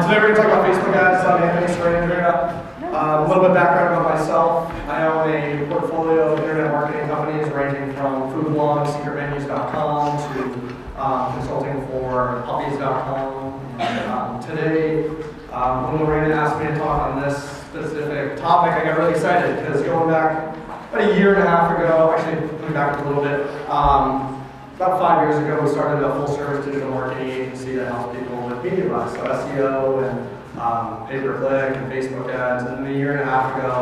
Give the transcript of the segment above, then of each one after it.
Today we're going to talk about Facebook ads. I'm Anthony Sarandria. A little bit of background about myself. I own a portfolio of internet marketing companies ranging from foodblog, secretmenus.com to consulting for puppies.com. Today, when Lorena asked me to talk on this specific topic, I got really excited because going back about a year and a half ago, actually going back a little bit, about 5 years ago, we started a full-service digital marketing agency that helps people with media buys, so SEO and pay-per-click and Facebook ads. And then a year and a half ago,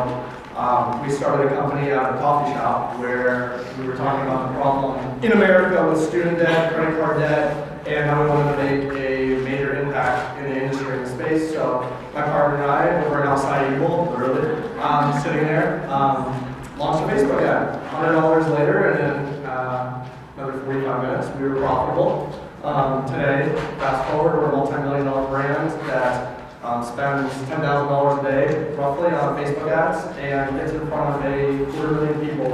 we started a company at a coffee shop where we were talking about the problem in America with student debt, credit card debt, and how we wanted to make a major impact in the industry and the space. So my partner and I, over at Outside Eagle, literally, sitting there, launched a Facebook ad. $100 later, and then another 45 minutes, we were profitable. Today, fast forward, we're a multi-million-dollar brand that spends $10,000 a day, roughly, on Facebook ads, and gets in front of a 250,000 people,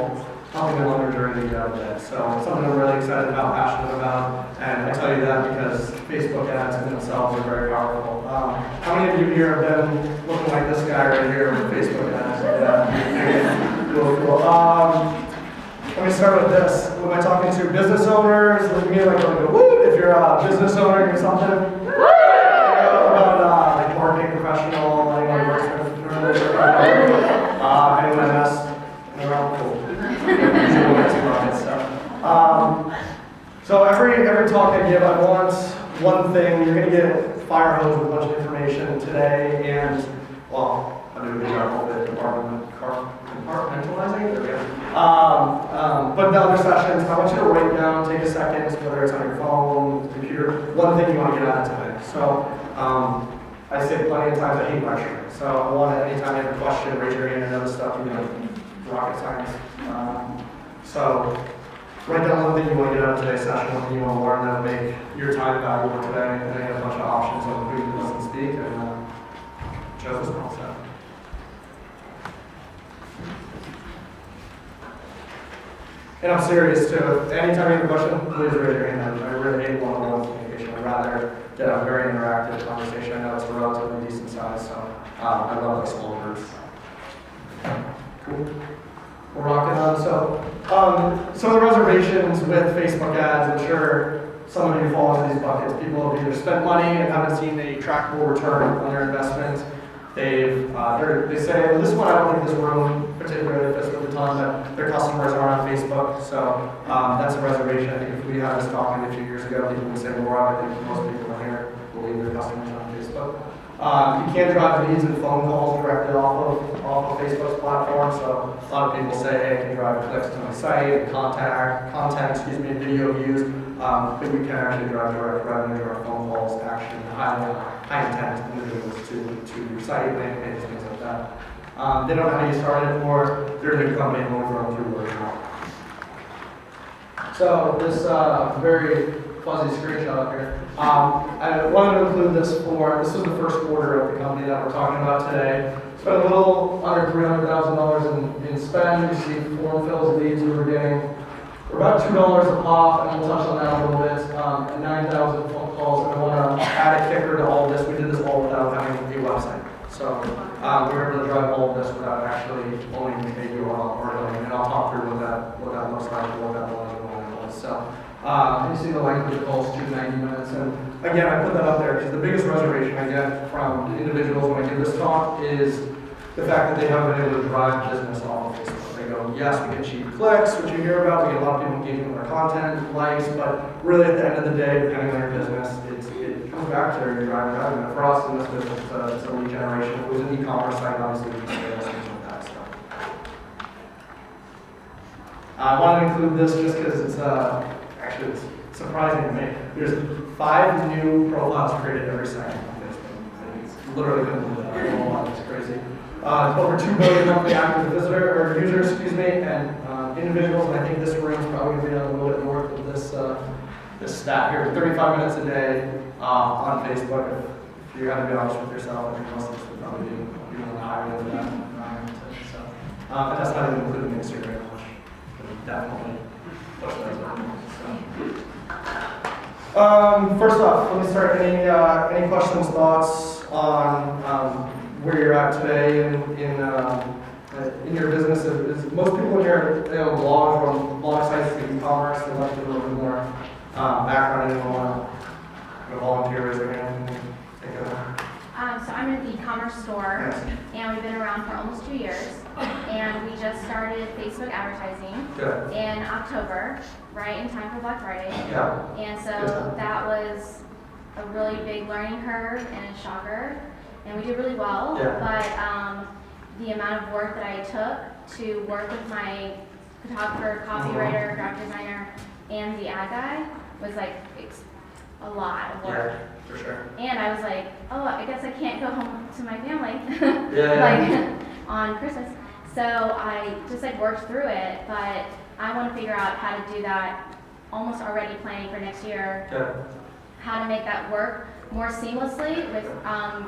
helping them on their journey out of debt. So it's something I'm really excited about, passionate about, and I tell you that because Facebook ads in themselves are very powerful. How many of you here have been looking like this guy right here with Facebook ads? Yeah. Cool. Let me start with this. When I'm talking to business owners, look at me like, woo! If you're a business owner, you're something. Woo! About like marketing professional, anyone who works with anyone else, they're all cool. So every talk I give, I want one thing. You're going to get fire hose with a bunch of information today, and well, I do a good job of compartmentalizing. There we go. But the other sessions, I want you to write down, take a second, whether it's on your phone, computer, one thing you want to get out of today. So I say plenty of times I hate lecturing. So I want to, anytime you have a question, raise your hand and other stuff, you know, rocket science. So write down one thing you want to get out of today's session, one thing you want to learn that'll make your time valuable today, and then you have a bunch of options on who doesn't speak, and chose this one set. And I'm serious too. Anytime you have a question, please raise your hand. I really hate one-on-one communication. I'd rather get a very interactive conversation. I know it's a relatively decent size, so I love like small groups. Cool. We're rocking on. So some of the reservations with Facebook ads, I'm sure some of you fall into these buckets. People have either spent money and haven't seen a trackable return on their investment. They say, well, this one, I don't think this room particularly fits with the ton, but their customers are on Facebook, so that's a reservation. I think if we had this talking a few years ago, people would say more. I think most people in here believe their customers are on Facebook. You can drive leads and phone calls directly off of Facebook's platform, so a lot of people say, hey, I can drive clicks to my site, and content, video views, but you can actually drive direct revenue or phone calls, actually high intent individuals to your site, landing pages, things like that. They don't know how you started, or they're a new company and only growing through word of mouth. So this very fuzzy screenshot up here. I wanted to include this is the first quarter of the company that we're talking about today. Spent a little under $300,000 in spend. You see form fills, leads we were getting. We're about $2 a pop, and we'll touch on that a little bit. And 9,000 phone calls, and I want to add a kicker to all of this. We did this all without having a website. So we were able to drive all of this without actually owning a URL or domain, and I'll talk through what that looks like, what that was. So you see the length of the calls, 290 minutes, and again, I put that up there because the biggest reservation I get from individuals when I give this talk is the fact that they haven't been able to drive business off of Facebook. They go, yes, we get cheap clicks, which you hear about, we get a lot of people engaging with our content, likes, but really at the end of the day, depending on your business, it comes back to your driving revenue. For us in this business, it's a lead generation. If it was an e-commerce site, obviously we can sales, things like that stuff. I want to include this just because it's actually it's surprising to me. There's 5 new profiles created every second on Facebook. It's literally couldn't believe that. I don't know, it's crazy. Over 2 billion monthly active users, and individuals, and I think this room is probably going to be a little bit north of this stat here. 35 minutes a day on Facebook. If you have to be honest with yourself, I think most of us would probably be on the higher end of that. And that's not even including Instagram, which would definitely push those up. First off, let me start. Any questions, thoughts? on where you're at today in your business. Is most people in here, blogs or blog sites for e-commerce. They'd like to do a little bit more background. Anyone want to volunteer, raise their hand? So I'm in an e-commerce store, and we've been around for almost 2 years, and we just started Facebook advertising in October, right in time for Black Friday. Yeah. And so that was a really big learning curve and a shocker, and we did really well. Yeah. But the amount of work that I took to work with my photographer, copywriter, graphic designer, and the ad guy was like a lot of work. Yeah. For sure. And I was like, oh, I guess I can't go home to my family Yeah. on Christmas. So I just worked through it, but I want to figure out how to do that, almost already planning for next year, how to make that work more seamlessly with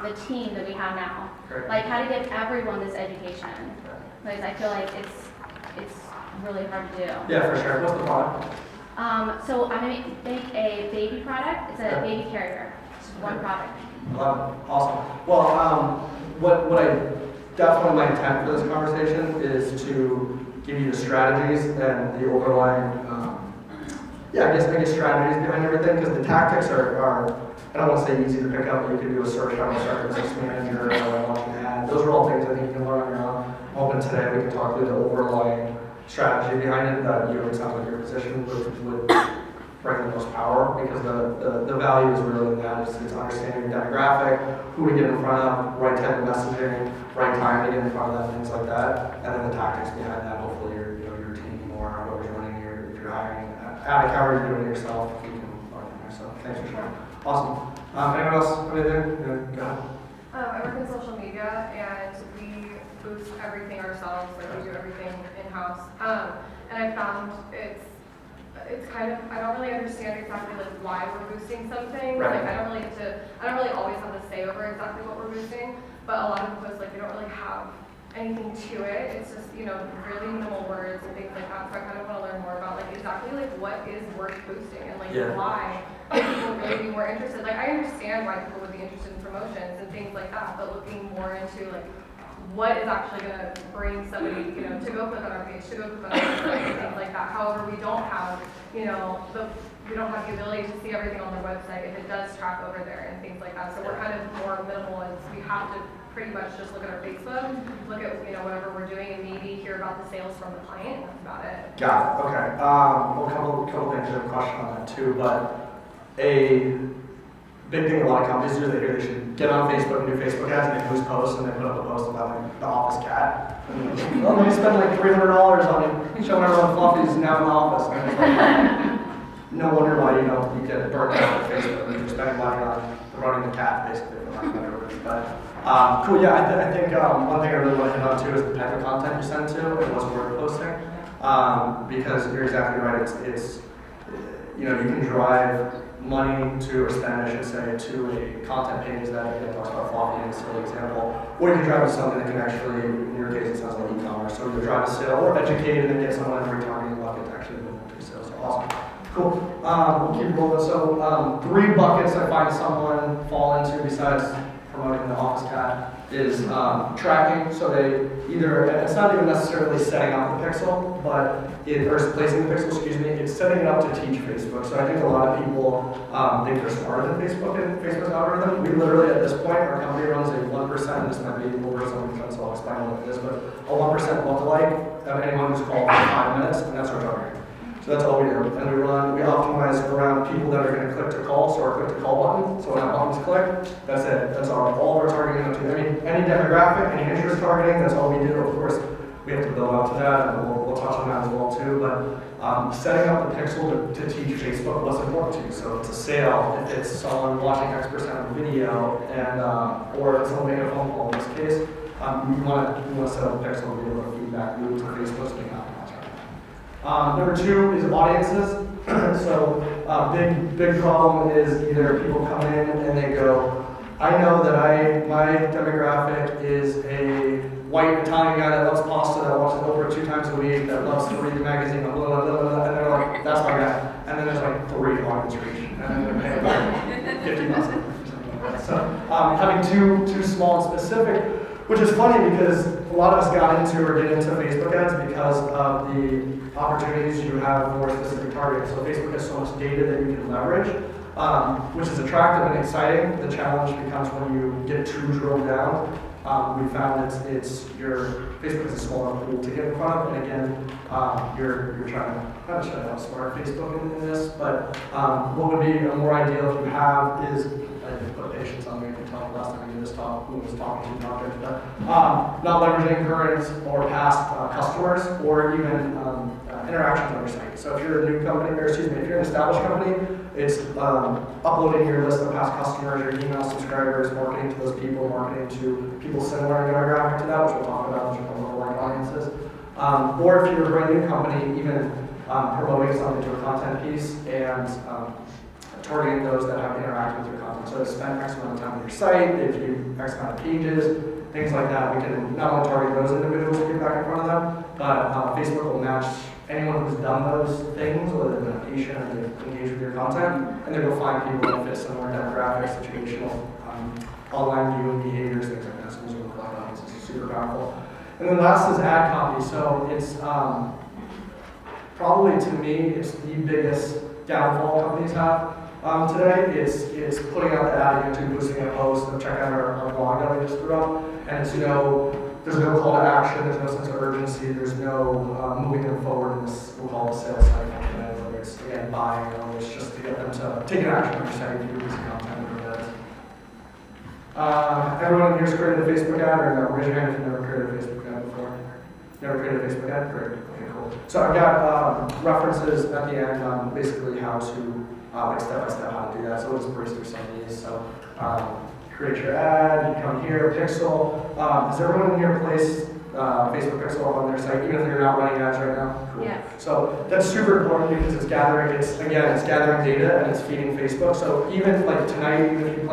the team that we have now. Great. Like how to give everyone this education, because I feel like it's really hard to do. Yeah, for sure. What's the product? So I'm going to make a baby product. It's a baby carrier. It's just one product. Awesome. Well, what I definitely my intent for this conversation is to give you the strategies and the overlying, I guess strategies behind everything, because the tactics are, I don't want to say easy to pick up, but you can do a search on a start business manager or launch an ad. Those are all things I think you can learn on your own. I'm hoping today we can talk through the overlying strategy behind it that you, it sounds like your position would bring the most power, because the value is really in that. It's understanding your demographic, who to get in front of, right type of messaging, right time to get in front of them, things like that, and then the tactics behind that. Hopefully your team or whoever's running if you're hiring, however you're doing it yourself, you can learn from there. So thanks for sharing. Awesome. Anyone else? Anything? Go ahead. I work in social media, and we boost everything ourselves. Like we do everything in-house. And I found it's kind of, I don't really understand exactly why we're boosting something. Right. Like I don't really always have to say over exactly what we're boosting. But a lot of posts they don't really have anything to it. It's just really minimal words and things like that. So I kind of want to learn more about exactly what is worth boosting and why people really be more interested. I understand why people would be interested in promotions and things like that, but looking more into what is actually going to bring somebody to go click on our page, to go click on our website, and things like that. However, we don't have we don't have the ability to see everything on their website if it does track over there and things like that. So we're kind of more minimal, as we have to pretty much just look at our Facebook, look at whatever we're doing, and maybe hear about the sales from the client. And that's about it. Got it. Okay. Well, a couple things. I have a question on that too, but a big thing a lot of companies do is they should get on Facebook and do Facebook ads, and they boost posts, and they put up a post about the office cat. Well, let me spend $300 on it, showing everyone Fluffy's now in the office. And no wonder why you get burnt out on Facebook. You're spending money on running the cat, basically, for lack of better words. But cool. Yeah, I think one thing I really want to hit on too is the type of content you send to and what's worth posting, because you're exactly right. It's you can drive money to, or spend, I should say, to a content page that talks about Fluffy in a silly example, or you can drive to something that can actually, in your case, it sounds like e-commerce. So you drive a sale or educate and then get someone in a retargeting bucket to actually move into sales. So awesome. Cool. We'll keep rolling. So 3 buckets I find someone fall into besides promoting the office cat is tracking. So they either, it's not even necessarily setting up the pixel, but or placing the pixel, it's setting it up to teach Facebook. So I think a lot of people think they're smarter than Facebook and Facebook's algorithm. We literally, at this point, our company runs a 1%, this might be over some percent, so I'll explain what it is, but a 1% lookalike of anyone who's called for 5 minutes, and that's our target. So that's all we do. And we optimize around people that are going to click to call, so our click to call button. So when that button's clicked, that's it. That's all of our targeting to any demographic, any interest targeting, that's all we do. Of course, we have to build out to that, and we'll touch on that as well too. But setting up the pixel to teach Facebook what's important to you. So it's a sale, if it's someone watching X% of the video, and or it's someone making a phone call in this case, you want to set up a pixel to be able to feedback loop to Facebook so they can optimize. Number 2 is audiences. So big problem is either people come in and they go, I know that my demographic is a white Italian guy that loves pasta, that watches Oprah 2 times a week, that loves to read the magazine, blah, blah, blah, blah, and they're like, that's my guy. And then there's 3 audience reach, and then they're paying $50 or something like that. So having too small and specific, which is funny because a lot of us got into or get into Facebook ads because of the opportunities you have for specific targeting. So Facebook has so much data that you can leverage, which is attractive and exciting. The challenge becomes when you get too drilled down. We found Facebook is a smaller pool to get in front of, and again, you're trying to kind of try to outsmart Facebook in this, but what would be a more ideal if you have is, I didn't put patience on me, I can tell last time we did this talk, who was talking to doctors, but not leveraging current or past customers or even interactions on your site. So if you're a new company, or excuse me, if you're an established company, it's uploading your list of past customers, your email subscribers, marketing to those people, marketing to people similar in demographic to that, which we'll talk about, which are lookalike audiences. Or if you're a brand new company, even promoting something to a content piece and targeting those that have interacted with your content. So they spend X amount of time on your site, they view X amount of pages, things like that. We can not only target those individuals and get back in front of them, but Facebook will match anyone who's done those things, whether they've been a patient or they've engaged with your content, and then we'll find people that fit similar demographics, situational, online viewing behaviors, things like that. So those are lookalike audiences, is super powerful. And then last is ad copy. So it's probably, to me, it's the biggest downfall companies have today. It's putting out the ad on YouTube, boosting a post, and check out our blog that we just threw up, and there's no call to action, there's no sense of urgency, there's no moving them forward in this, we'll call it a sales cycle, whether it's, again, buying or it's just to get them to take an action on your site if you release content or that. Everyone here has created a Facebook ad, or no? Raise your hand if you've never created a Facebook ad before. Never created a Facebook ad? Great. Okay, cool. So I've got references at the end on basically how to, like step-by-step how to do that. So we'll just breeze through some of these. So create your ad, you come here, Pixel. Has everyone in here placed Facebook Pixel on their site, even if you're not running ads right now? Cool. Yeah. So that's super important because it's gathering data and it's feeding Facebook. So even like tonight, even if you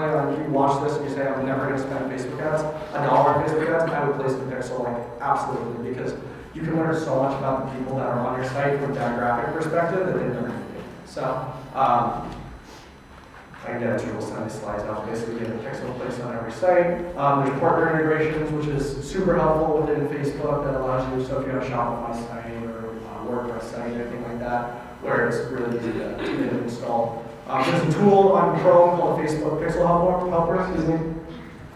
watch this and you say, I'm never going to spend Facebook ads, $1 on Facebook ads, I would place the Pixel like absolutely, because you can learn so much about the people that are on your site from a demographic perspective that they never knew. So I can get into we'll send these slides out. Basically, get a Pixel placed on every site. There's partner integrations, which is super helpful within Facebook that allows you, so if you have a Shopify site or WordPress site, anything like that, where it's really easy to install. There's a tool on Chrome called Facebook Pixel Helper, excuse me,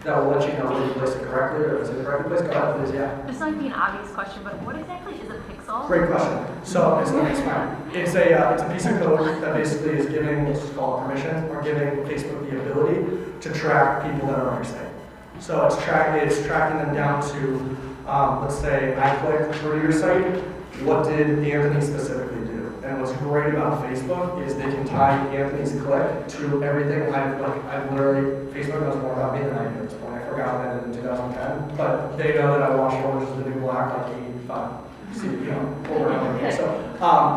that will let you know whether you placed it correctly or if it's in the correct place. Go ahead, please, yeah. This might be an obvious question, but what exactly is a pixel? Great question. So it's a piece of code that basically is giving what's called permission, or giving Facebook the ability to track people that are on your site. So it's tracking them down to, let's say I clicked through your site. What did Anthony specifically do? And what's great about Facebook is they can tie Anthony's click to everything. I've literally, Facebook knows more about me than I do at this point. I forgot that in 2010, but they know that I watched Orange is the New Black like 85. See, over and over again. So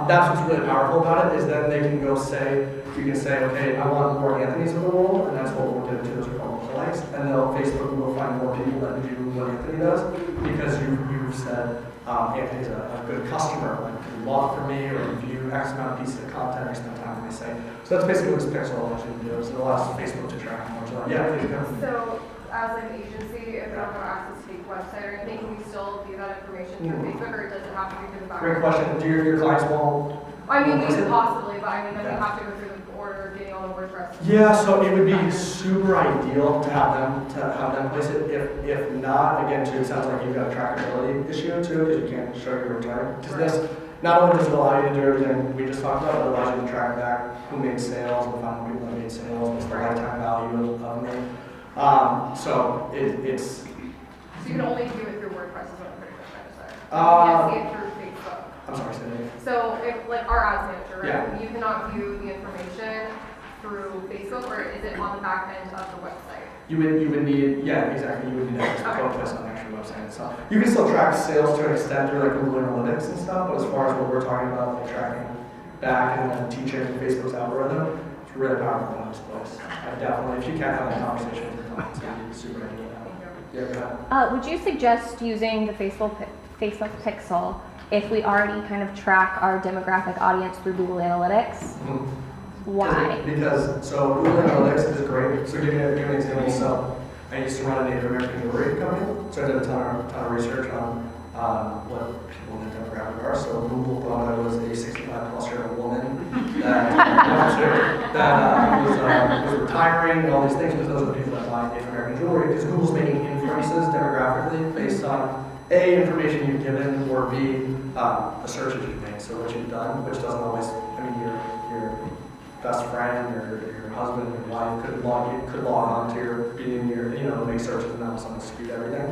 that's what's really powerful about it, is then they can go say, you can say, okay, I want more Anthony's in the world, and that's what we'll do to those lookalikes. And then Facebook will find more people that do what Anthony does, because you've said Anthony's a good customer, like can log for me or review X amount of pieces of content or spend time on my site. So that's basically what this Pixel allows you to do. So it allows Facebook to track more. Yeah, please go. So as like an agency, if we don't have access to the website or anything, can we still view that information through Facebook, or does it have to be through the back? Great question. Do your clients want? I mean, we could possibly, but I mean, then we have to go through the order of getting all the WordPress. Yeah, so it would be super ideal to have them place it. If not, again, too, it sounds like you've got a trackability issue too, because you can't show your return. Because this not only does it allow you to do everything we just talked about, but it allows you to track back who made sales, the final people that made sales, what's the lifetime value of them. So it's. So you can only view it through WordPress, is what I'm pretty much trying to say. You can't see it through Facebook. I'm sorry, say that again. So if, like, our ads manager, right? Yeah. You cannot view the information through Facebook, or is it on the back end of the website? You would need, yeah, exactly. You would need that to focus on the actual website itself. You can still track sales to an extent through like Google Analytics and stuff, but as far as what we're talking about, like tracking back and then teaching Facebook's algorithm, it's really powerful in this place. I definitely, if you can't have that conversation with your clients, it'd be super ideal. Yeah, go ahead. Would you suggest using the Facebook Pixel if we already kind of track our demographic audience through Google Analytics? Mm-hmm. Why? Because Google Analytics is great. So give me an example. So I used to run a Native American jewelry company, so I did a ton of research on what people in the demographic are. So Google thought I was a 65-plus-year-old woman that was retiring and all these things, because those are the people that buy Native American jewelry. Because Google's making inferences demographically based on A, information you've given, or B, the searches you've made. So what you've done, which doesn't always, I mean, your best friend or your husband or wife could log on to your make searches, and now someone skewed everything.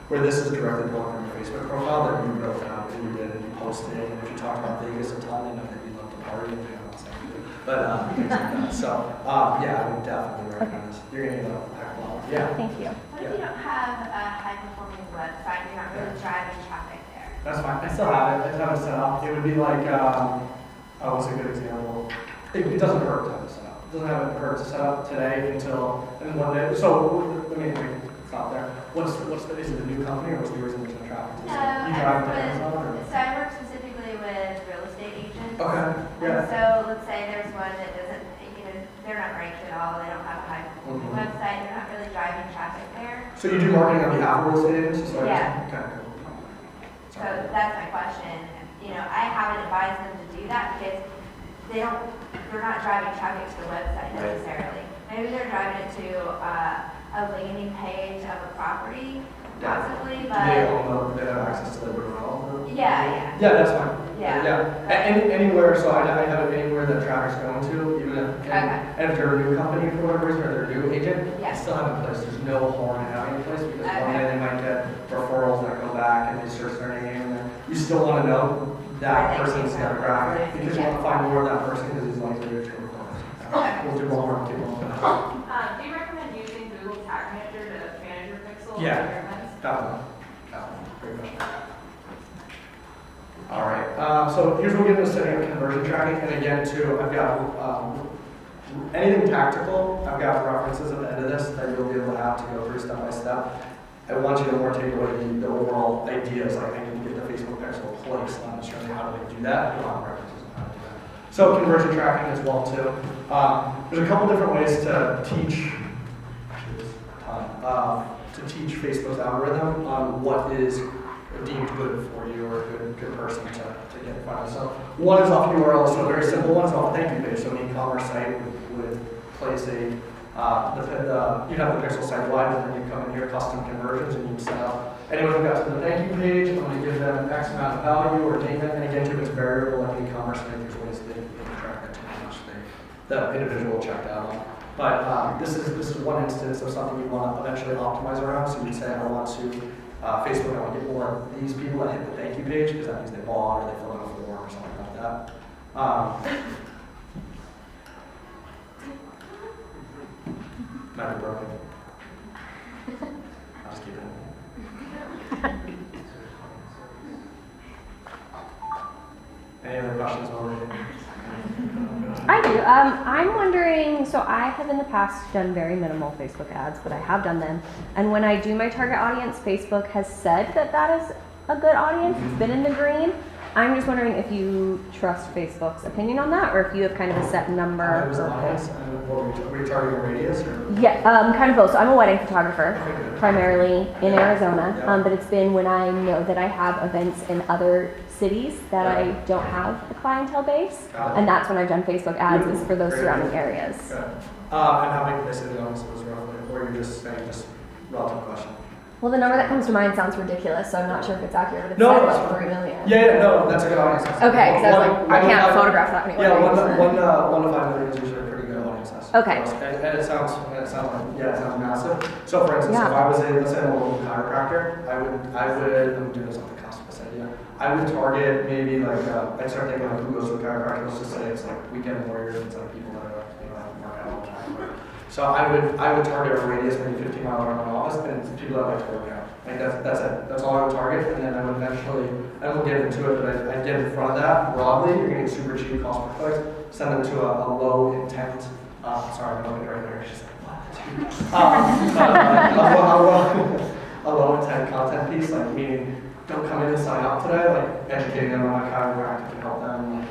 Where this is directly pulling from your Facebook profile that you wrote down and you did and you posted, and if you talk about Vegas a ton, they know that you love to party and they don't say you. But things like that. So yeah, I would definitely recommend this. You're gonna need a heck of a lot. Yeah. Thank you. What if you don't have a high-performing website, you're not really driving traffic there? That's fine. I still have it. I just haven't set up. It would be like, what's a good example? It doesn't hurt to have it set up. It doesn't hurt to set up today until, and one day. So, I mean, stop there. Is it a new company or what's the reason there's no traffic? No, You drive to Amazon or? so I work specifically with real estate agents. Okay, yeah. And so let's say there's one that doesn't, they're not ranked at all, they don't have a high-performing website, they're not really driving traffic there. So you do marketing on behalf of real estate agents? Yeah. Okay, cool. So that's my question. I haven't advised them to do that because they're not driving traffic to the website necessarily. Maybe they're driving it to a landing page of a property, possibly, but. They have access to the URL? Yeah. Yeah, that's fine. Yeah. Anywhere, so I have it anywhere that traffic's going to, even if, Okay. and if they're a new company for whatever reason, or they're a new agent, Yeah. I still have it in place. There's no harm in having it in place, because one Okay. day they might get referrals that go back and they search their name, and then you still want to know that person's demographic, because you want to find more of that person, because he's likely to refer us. Okay. We'll do more work, keep on. Do you recommend using Google Tag Manager to manage your pixels? Yeah. and your events? Definitely. Great question. All right, so here's what we're getting to setting up conversion tracking, and again, too, I've got anything tactical, I've got references at the end of this that you'll be able to have to go through step by step. I want you to more take away the overall ideas, like I can get the Facebook pixel placed, not necessarily how do they do that, you'll have references on how to do that. So conversion tracking as well, too. There's a couple different ways to teach, actually there's a ton, to teach Facebook's algorithm on what is deemed good for you or a good person to get in front of. So one is off URL, so a very simple one is off a thank you page. So an e-commerce site would place you'd have the pixel site wide, and then you come in here, custom conversions, and you'd set up. Anyone who got to the thank you page, I'm going to give them X amount of value or payment, and again, too, it's variable like an e-commerce site. There's ways they can track it to how much the individual checked out on. But this is one instance of something you want to eventually optimize around. So you'd say, I want to Facebook, I want to get more of these people that hit the thank you page, because that means they bought or they filled out a form or something like that. Might be broken. I'll just keep it. Any other questions already? I do. I'm wondering, so I have in the past done very minimal Facebook ads, but I have done them. And when I do my target audience, Facebook has said that that is a good audience. It's been in the green. I'm just wondering if you trust Facebook's opinion on that, or if you have kind of a set number. Were you targeting radius? Or? Yeah, kind of both. So I'm a wedding photographer, Okay, good. primarily in Arizona, Yeah. but it's been when I know that I have events in other cities that I don't have a clientele base, Got it. and that's when I've done Facebook ads, is for those Great. surrounding areas. Good. And how big this is roughly, or you're just saying just relative question? Well, the number that comes to mind sounds ridiculous, so I'm not sure if it's accurate, but it's No, said that's like fine. 3 million. Yeah, no, that's a good audience. Okay, because I was like, I can't photograph that many Yeah, weddings. 1 to 5 million is usually a pretty good audience size. Okay. And it sounds massive. So for instance, if I was let's say I'm a local chiropractor, I would, I'm doing this off the cuff of this idea. I would target maybe like, I'd start thinking like who goes to a chiropractor, let's just say it's like weekend warriors, it's like people that are, work out all the time. So I would target a radius maybe 15 miles around my office, and it's people that like to work out. Like that's it. That's all I would target, and then I would eventually, I won't get into it, but I'd get in front of that broadly. You're getting super cheap cost per click. Send them to a low intent. Sorry, I'm looking right there. She's like, what? A low intent content piece, like meaning don't come in and sign up today, like educating them on like how chiropractic can help them.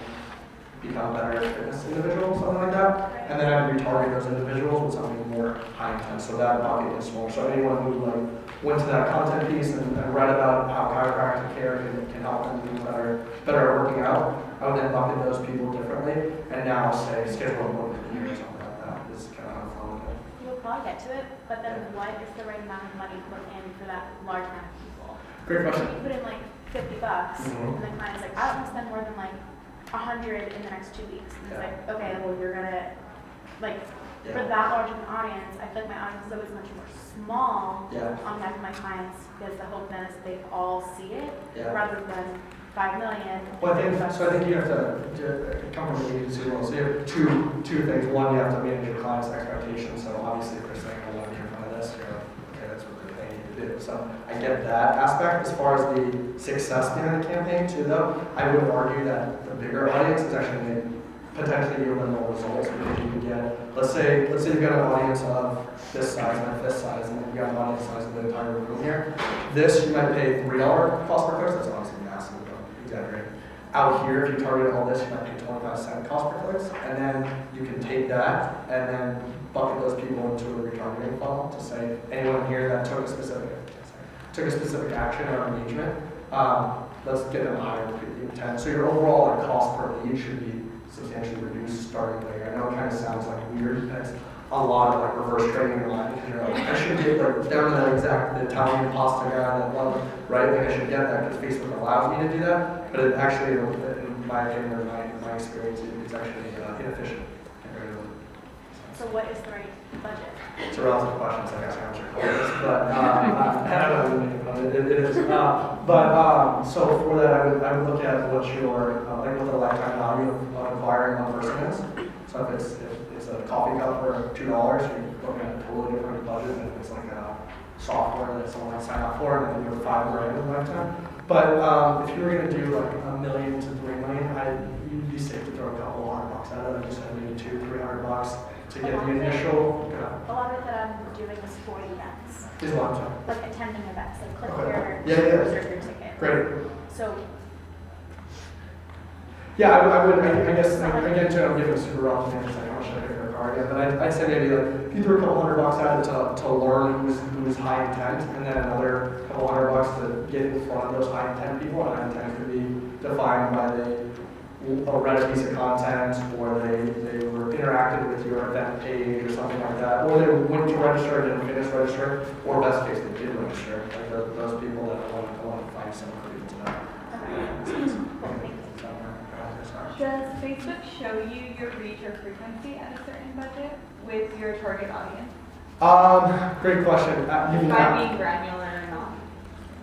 become better fitness individuals, something like that. And then I would retarget those individuals with something more high intent, so that bucket is smaller. So anyone who like went to that content piece and read about how chiropractic care can help them be better at working out, I would then bucket those people differently, and now say schedule a movement here or something like that is kind of how I'm flowing with it. You'll probably get to it, but then what is the right amount of money to put in for that large amount of people? Great question. If you put in like $50, and the client's like, I don't want to spend more than like 100 in the next 2 weeks. And it's Yeah. like, okay, well you're gonna, like, for Yeah. that large of an audience, I feel like my audience is always much more small Yeah. on behalf of my clients, because the hope then is they all see it, Yeah. rather than 5 million. Well, I think you have to come from the agency role. So you have two things. One, you have to manage your client's expectations. So obviously, if they're saying, I want to be in front of this, you're like, okay, that's what they're paying you to do. So I get that aspect. As far as the success behind the campaign too, though, I would argue that the bigger audience is actually going to potentially yield more results, because you can get, let's say you've got an audience of this size and this size, and then you've got an audience size of the entire room here. This, you might pay $3 cost per click. That's obviously massive. Exaggerate. Out here, if you target all this, you might pay 25-cent cost per clicks, and then you can take that and then bucket those people into a retargeting funnel to say anyone here that took a specific action or engagement, let's get them higher intent. So your overall cost per lead should be substantially reduced starting there. I know it kind of sounds like weird. That's a lot of like reverse training in line, because you're like, I should get like down to that exact the Italian pasta guy that love, right? Like I should get that because Facebook allows me to do that, but it actually, in my opinion or my experience, it's actually inefficient comparatively. So what is the right budget? It's a relative question, so I guess I answer this, but I don't know, it is. So for that, I would look at what your like what the lifetime value of acquiring one person is. So if it's a coffee cup for $2, you're looking at a totally different budget than if it's like a software that someone might sign up for and then you're $5,000 in lifetime. But if you were going to do like $1 million to $3 million, you'd be safe to throw a couple $100 at it, and just maybe $200-300 to get the initial. A lot of it that I'm doing is for events, Is a lot of time. like attending events, like click Okay. here, Yeah. reserve your ticket. Great. So Yeah, I guess, again, too, I'm giving super relative names, like how much I pay for a car again, but I'd say maybe like, if you threw a couple $100 at it to learn who's high intent, and then another couple $100 to get in front of those high intent people, and high intent could be defined by they read a piece of content, or they were interacted with your event page or something like that, or they went to register and didn't finish register, or best case, they did register, like those people that I want to find someone for you to know. Does Facebook show you your reach or frequency at a certain budget with your target audience? Great question. You can By being granular or not?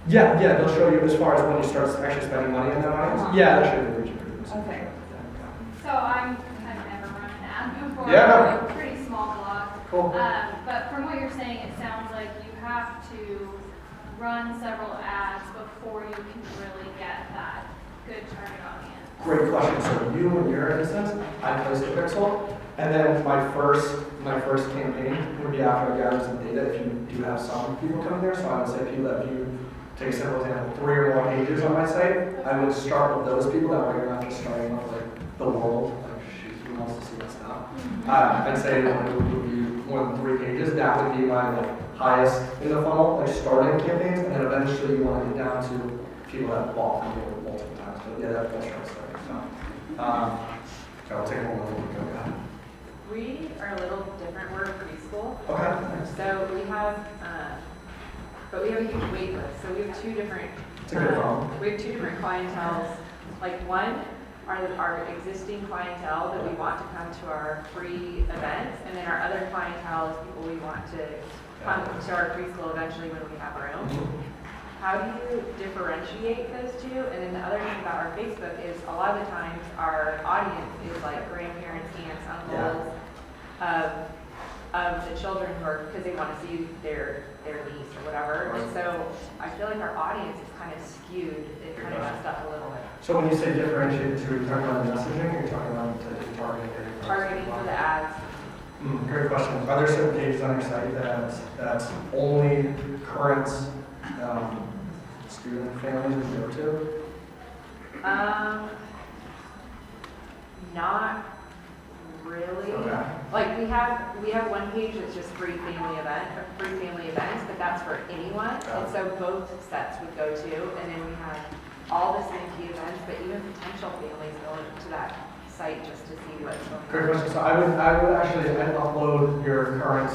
Yeah, they'll show you as far as when you start actually spending money in that audience. Uh-huh. Yeah, they'll show you the reach and frequency. Okay. So I've never run an ad before. Yeah, no. We're a pretty small blog. Cool. But from what you're saying, it sounds like you have to run several ads before you can really get that good target audience. Great question. So you, in your instance, I placed a pixel, and then my first campaign would be after I gathered some data. If you do have some people coming there, so I would say people that view, take a simple example, 3 or more pages on my site, I would start with those people. That way you're not just starting with like the world, like shoot, who wants to see that stuff? I'd say that it would be more than 3 pages. That would be my like highest in the funnel, like starting campaigns, and then eventually you want to get down to people that bought from you multiple times. But yeah, that's right. So I'll take one more look at that. We are a little different. We're a preschool. Okay. So we have, but we have a huge wait list. So we have two different. It's a good problem. We have two different clienteles. Like one are our existing clientele that we want to come to our free events, and then our other clientele is people we want to come to our preschool eventually when we have room. How do you differentiate those two? And then the other thing about our Facebook is a lot of the times our audience is like grandparents, aunts, uncles of the children who are, because they want to see their niece or whatever. And so I feel like our audience is kind of skewed. It kind of messed up a little bit. So when you say differentiate, so you're talking about messaging, or you're talking about targeting? Targeting for the ads. Great question. Are there certain pages on your site that's only current student families would go to? Not really. Okay. Like we have one page that's just free family events, but that's for anyone. And so both sets would go to, and then we have all the same key events, but even potential families go into that site just to see what's going on. Great question. So I would actually, I'd upload your current,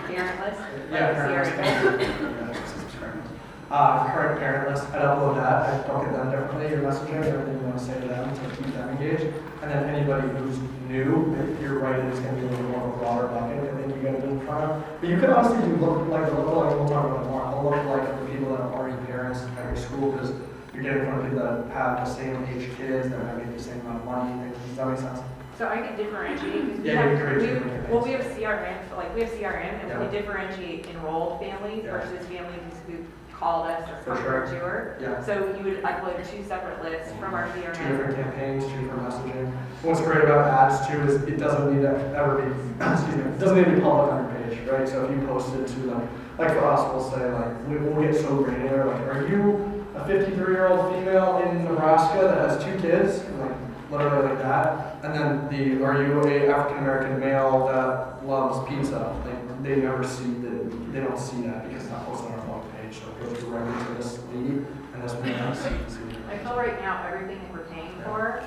Parent list? yeah, Like parent list. CRM. Current parent list, I'd upload that, I'd talk to them differently, your messaging, everything you want to say to them to keep them engaged. And then anybody who's new, you're right, it's going to be a little more of a broader bucket, I think you're going to be in front of. But you could honestly do look like the look like, we'll talk about it more, I'll look like the people that are already parents at your school, because you're getting in front of people that have the same age kids, that have maybe the same amount of money, does that make sense? So I could differentiate, because Yeah, you can create different well, we campaigns. have CRM, so like we have CRM, and Yeah. we can differentiate enrolled families Yeah. versus families who called us or For come sure. to tour. Yeah. So you would upload 2 separate lists from our Two CRM. different campaigns, 2 different messaging. What's great about ads too is it doesn't need to ever be, excuse me, it doesn't need to be public on your page, right? So if you post it to like for us, we'll say like, we'll get so granular, like, are you a 53-year-old female in Nebraska that has 2 kids? Like, literally like that. And then are you a African-American male that loves pizza? Like, they never see that, they don't see that because it's not posted on our blog page. So it goes directly to this lead and this one. I feel right now, everything that we're paying for,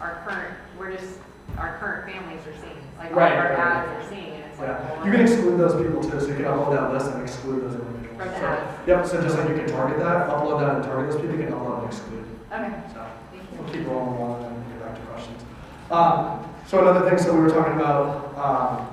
our current families are seeing. Like all Right, of our right, ads right. are seeing, and it's like, Yeah, well, you can exclude those people too, so you can upload that list and exclude those individuals. From the So, ads. yep, so just like you can target that, upload that and target those people, you can upload and exclude. Okay, So thank you. we'll keep rolling along and then get back to questions. So another thing, so we were talking about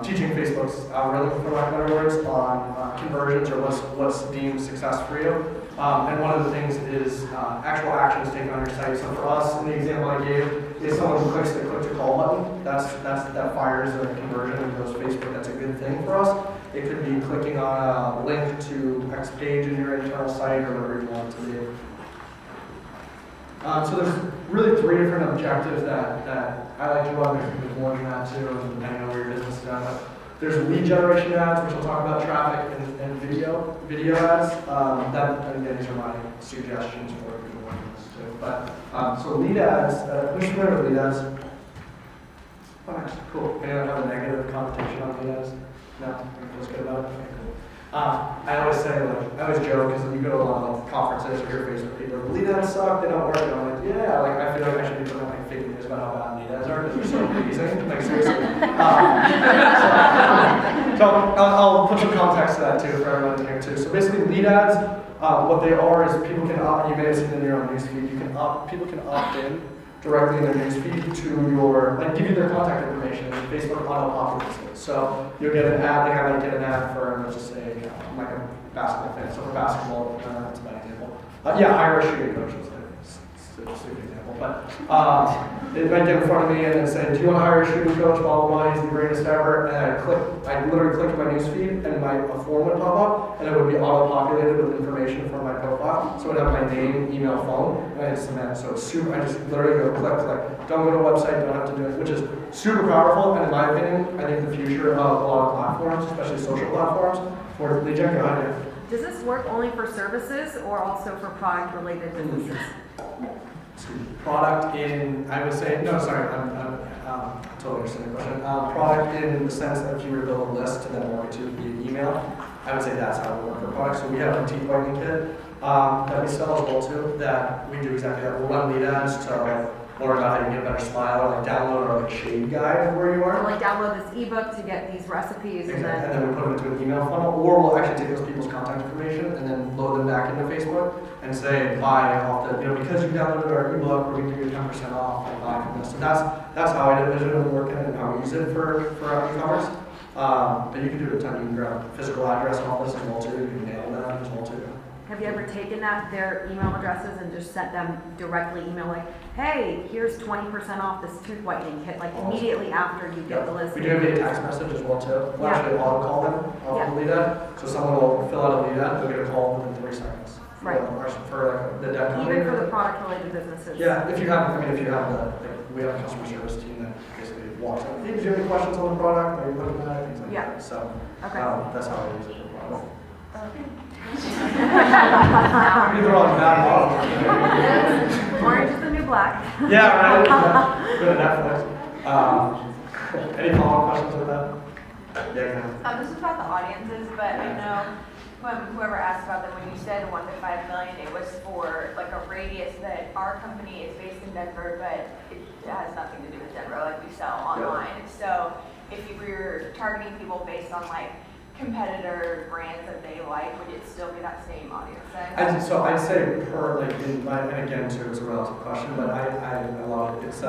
teaching Facebook's algorithm, for lack of better words, on conversions or what's deemed success for you. And one of the things is actual actions taken on your site. So for us, in the example I gave, is someone who clicks the click to call button. That fires a conversion and goes Facebook. That's a good thing for us. It could be clicking on a link to X page in your internal site or whatever you want it to be. So there's really 3 different objectives that I like to run. There's more than that too, and depending on where your business is at. But there's lead generation ads, which we'll talk about, traffic and video ads. That, and again, these are my suggestions for people working this too. But so lead ads, who's familiar with lead ads? Oh, nice, cool. Anyone have a negative connotation on lead ads? No, everyone feels good about it. Okay, cool. I always say, like, I always joke because you go to a lot of conferences or hear Facebook people are like, lead ads suck, they don't work. And I'm like, yeah, like I feel like I should be putting up like fake news about how bad lead ads are because they're so amazing. Like seriously. So I'll put some context to that too for everyone here too. So basically, lead ads, what they are is people can opt. You may have seen in your own newsfeed. People can opt in directly in their newsfeed to your, like, give you their contact information. And Facebook auto-populates it. So you'll get an ad. They have like get an ad for, let's just say, like a basketball fan. So for basketball, that's a bad example. Yeah, hire a shooting coach is a stupid example, but it might get in front of me and then say, do you want to hire a shooting coach? Blah, blah, blah, he's the greatest ever. And I literally click my newsfeed and a form would pop up and it would be auto-populated with information from my profile. So it would have my name, email, phone, and I just submit. So it's super, I just literally go click, don't go to a website, don't have to do it, which is super powerful. And in my opinion, I think the future of a lot of platforms, especially social platforms, for lead gen, go ahead. Does this work only for services or also for product-related businesses? Product in, I would say, no, sorry, I'm totally understanding the question. Product in the sense that if you were to build a list to then market to via email, I would say that's how it would work for products. So we have a teeth whitening kit that we sell as well too, that we do exactly that. We'll run lead ads to learn about how you get a better smile, or like download our like shade guide of where you So are. like download this ebook to get these recipes and Exactly. And then, then we put them into an email funnel, or we'll actually take those people's contact information and then load them back into Facebook and say, buy off the, because you downloaded our ebook, we're going to give you 10% off and buy from this. So that's how I envision it working and how we use it for e-commerce. But you can do it a ton. You can grab a physical address off this as well too. You can mail them as well too. have you ever taken their email addresses and just sent them directly email like, hey, here's 20% off this tooth whitening kit, like immediately after you get the list? We do have a text message as well too. We'll Yeah. actually auto call them off the lead ad. So someone will fill out a lead ad, they'll get a call within 3 seconds. Right. For like the debt company. Even for the product-related businesses? Yeah, if you have we have a customer service team that basically walks up. Hey, do you have any questions on the product? Are you looking at it? Things like Yeah. that. So Okay. that's how I use it for product. Orange Either on that model. is the new black. that. Yeah, right. Yeah. Go to Netflix. Any follow-up questions with that? Yeah. This is about the audiences, but I know whoever asked about that, when you said 1 to 5 million, it was for like a radius that our company is based in Denver, but it has nothing to do with Denver, like we sell online. So if you were targeting people based on like competitor brands that they like, would it still be that same audience size? So I'd say per, like, and again, too, it's a relative question, but I love it. It's,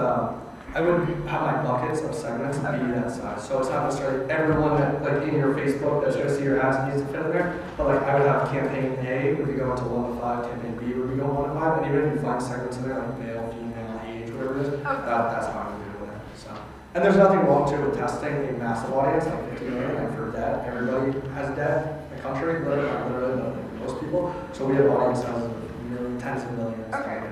I would have my buckets of segments be that size. So it's not necessarily everyone that, like, in your Facebook that's gonna see your ads needs to fit in there, but like, I would have campaign A would be going to 1 to 5, campaign B would be going 1 to 5, and even if you find segments in there, like male, female, age, whatever it is, that's how I would do it. So. And there's nothing wrong too with testing a massive audience, like 50 million, like for debt, everybody has debt in the country, literally, but like most people. So we have audiences of tens of millions. Okay.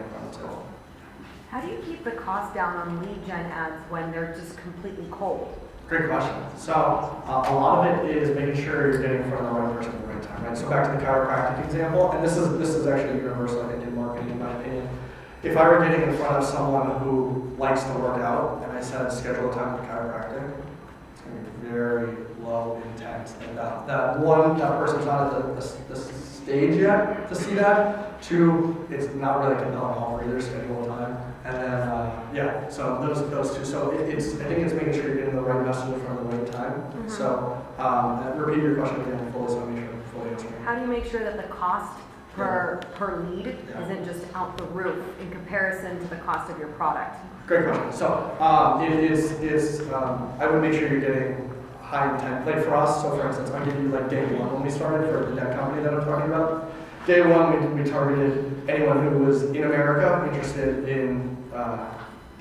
How do you keep the cost down on lead gen ads when they're just completely cold? Great question. So a lot of it is making sure you're getting in front of the right person at the right time, right? So back to the chiropractic example, and this is actually universal, I think, in marketing, in my opinion. If I were getting in front of someone who likes to work out, and I said schedule a time with a chiropractic, it's going to be very low intent. And that person's not at the stage yet to see that. 2, it's not really a compelling offer either, schedule a time. And then, so those 2. So I think it's making sure you're getting the right message in front of the right time. Mm-hmm. So repeat your question again fully, so I make sure I'm fully answering. How do you make sure that the cost per lead isn't just out the roof in comparison to the cost of your product? Great question. So I would make sure you're getting high intent. Like for us, so for instance, I'll give you like day 1 when we started for the debt company that I'm talking about. Day 1, we targeted anyone who was in America interested in,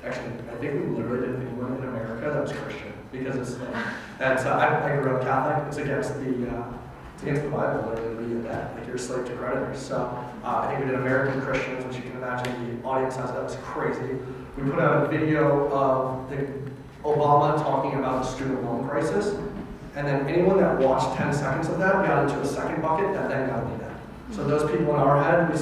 actually, I think we literally did anyone in America that was Christian, because it's like, I grew up Catholic, it's against the Bible, literally, to be in debt, like you're a slave to creditors. So I think we did American Christians, which you can imagine the audience size, that was crazy. We put out a video of Obama talking about the student loan crisis, and then anyone that watched 10 seconds of that got into a second bucket that then got into debt. So those people in our head, we